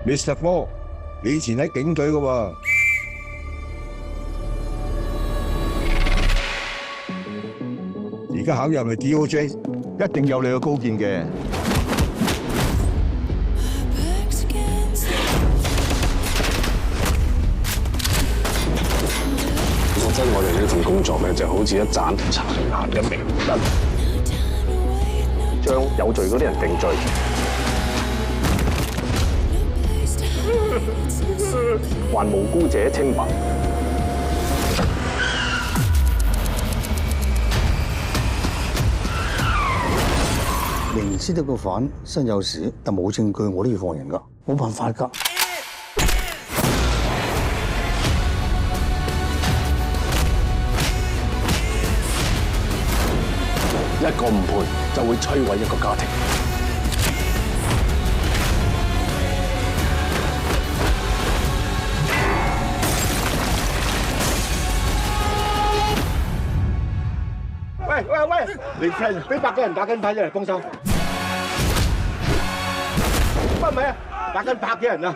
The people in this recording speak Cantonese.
Mr. Four，你以前喺警隊嘅喎。而家考入嚟 DOJ，一定有你嘅高見嘅。我覺得我哋呢份工作咧，就好似一盞殘顏嘅明燈，將有罪嗰啲人定罪，還無辜者清白。明知道個犯身有事，但冇證據，我都要放人噶，冇辦法噶。一個誤判就會摧毀一個家庭。喂，你 friend 俾100個人打緊牌，一嚟幫手。乜唔係啊？打緊100幾人啊！